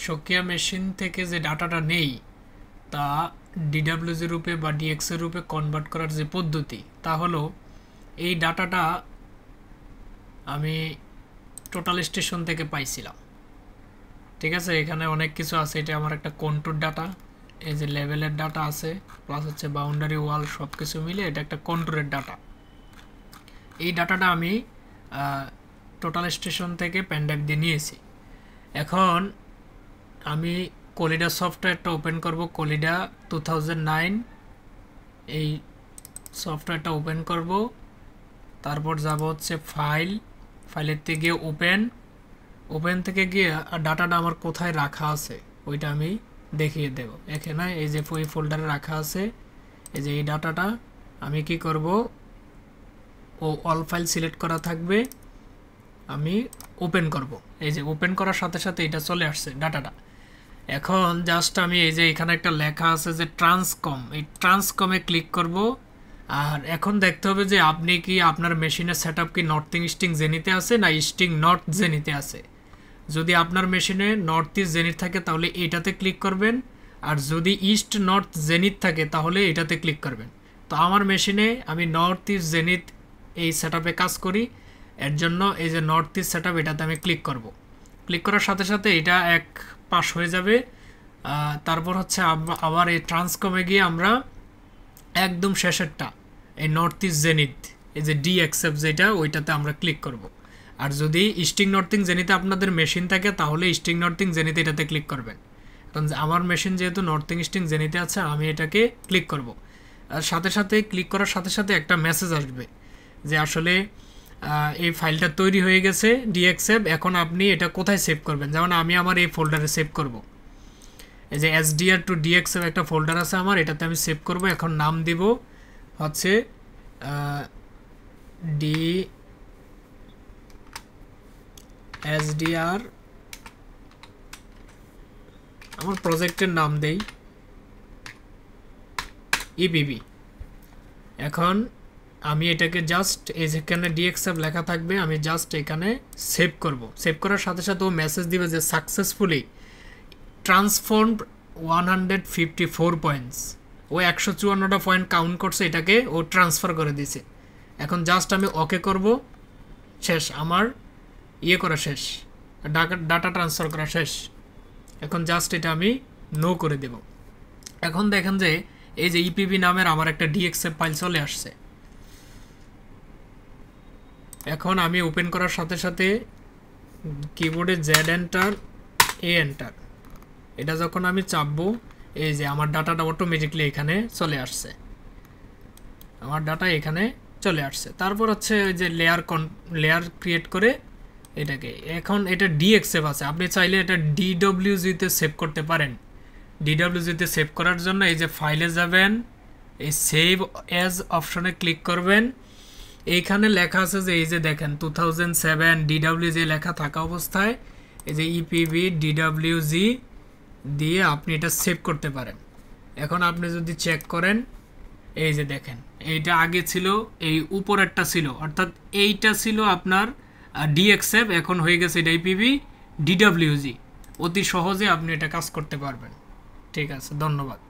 সকিয়া machine থেকে যে ডাটাটা নেই তা ডিডাব্লিউজি রূপে বা ডিএক্সের রূপে কনভার্ট করার যে পদ্ধতি তা হলো এই ডাটাটা আমি টোটাল স্টেশন থেকে পাইছিলাম। ঠিক আছে, এখানে অনেক কিছু আছে। এটা আমার একটা কন্ট্রোল ডাটা, এই যে লেভেলের ডাটা আছে, প্লাস হচ্ছে বাউন্ডারি ওয়াল, সব কিছু মিলে এটা একটা কন্ট্রোলের ডাটা। এই ডাটাটা আমি টোটাল স্টেশন থেকে পেনড্রাইভ দিয়ে নিয়েছি। এখন আমি কলিডা সফটওয়্যারটা ওপেন করব, কলিডা 2009 এই সফটওয়্যারটা ওপেন করব। তারপর যাব হচ্ছে ফাইলের থেকে গিয়ে ওপেন থেকে গিয়ে ডাটাটা আমার কোথায় রাখা আছে ওইটা আমি দেখিয়ে দেব। এখানে এই যে ওই ফোল্ডারে রাখা আছে, এই যে এই ডাটাটা আমি কি করব, ও অল ফাইল সিলেক্ট করা থাকবে, আমি ওপেন করব। এই যে ওপেন করার সাথে সাথে এটা চলে আসছে ডাটাটা। এখন জাস্ট আমি এই যে এখানে একটা লেখা আছে যে ট্রান্সকম, এই ট্রান্সকমে ক্লিক করব। আর এখন দেখতে হবে যে আপনি কি আপনার মেশিনের সেটআপ কি নর্থ ইস্টিং জেনিতে আছে না ইস্টিং নর্থ জেনিতে আছে। যদি আপনার মেশিনে নর্থ ইস্ট জেনিত থাকে তাহলে এটাতে ক্লিক করবেন, আর যদি ইস্ট নর্থ জেনিত থাকে তাহলে এটাতে ক্লিক করবেন। তো আমার মেশিনে আমি নর্থ ইস্ট জেনিত এই সেটআপে কাজ করি, এর জন্য এই যে নর্থ ইস্ট সেটআপ এটাতে আমি ক্লিক করব। ক্লিক করার সাথে সাথে এটা এক পাস হয়ে যাবে। তারপর হচ্ছে আবার এই ট্রান্সকমে গিয়ে আমরা একদম শেষেরটা এই নর্থ ইস্ট জেনিত, এই যে ডি অ্যাকসেপ্ট যেটা, ওইটাতে আমরা ক্লিক করব। আর যদি ইস্টিং নর্থিং জেনিতে আপনাদের মেশিন থাকে তাহলে ইস্টিং নর্থিং জেনিতে এটাতে ক্লিক করবেন। কারণ আমার মেশিন যেহেতু নর্থিং ইস্টিং জেনিতে আছে আমি এটাকে ক্লিক করব। আর সাথে সাথে ক্লিক করার সাথে সাথে একটা মেসেজ আসবে যে আসলে এই ফাইলটা তৈরি হয়ে গেছে ডিএক্সএফ, এখন আপনি এটা কোথায় সেভ করবেন। যেমন আমি আমার এই ফোল্ডারে সেভ করব, এই যে এসডিআর টু ডিএক্সএফ একটা ফোল্ডার আছে আমার, এটাতে আমি সেভ করব। এখন নাম দিব হচ্ছে ডি এসডিআর, আমার প্রজেক্টের নাম দেই ইপিবি। এখন আমি এটাকে জাস্ট এই যেখানে ডিএক্সএফ লেখা থাকবে আমি জাস্ট এখানে সেভ করব। সেভ করার সাথে সাথে ও মেসেজ দিবে যে সাকসেসফুলি ট্রান্সফর্মড 154 পয়েন্টস। ও 154টা পয়েন্ট কাউন্ট করছে, এটাকে ও ট্রান্সফার করে দিয়েছে। এখন জাস্ট আমি ওকে করব, শেষ, আমার করা শেষ, ডাটা ট্রান্সফার করা শেষ। এখন জাস্ট এটা আমি নো করে দেব। এখন দেখেন যে এই যে ইপিবি নামের আমার একটা ডিএক্সএফ ফাইল চলে আসছে। এখন আমি ওপেন করার সাথে সাথে কিবোর্ডে জেড এন্টার, এ এন্টার, এটা যখন আমি চাপবো এই যে আমার ডাটাটা অটোমেটিকলি এখানে চলে আসছে, আমার ডাটা এখানে চলে আসছে। তারপর হচ্ছে ওই যে লেয়ার ক্রিয়েট করে এটাকে, এখন এটা ডিএক্সএফ আছে, আপনি চাইলে এটা ডিডব্লিউজিতে সেভ করতে পারেন। ডিডব্লিউজিতে সেভ করার জন্য এই যে ফাইলে যাবেন, এই সেভ অ্যাজ অপশনে ক্লিক করবেন। এইখানে লেখা আছে যে এই যে দেখেন 2007 ডিডব্লিউজি লেখা থাকা অবস্থায় এই যে ইপিবি ডিডব্লিউজি দিয়ে আপনি এটা সেভ করতে পারেন। এখন আপনি যদি চেক করেন এই যে দেখেন এইটা আগে ছিল, এই উপরেরটা ছিল, অর্থাৎ এইটা ছিল আপনার ডিএক্সএফ, এখন হয়ে গেছে এটা ইপিবি ডিডব্লিউজি। অতি সহজে আপনি এটা কাজ করতে পারবেন। ঠিক আছে, ধন্যবাদ।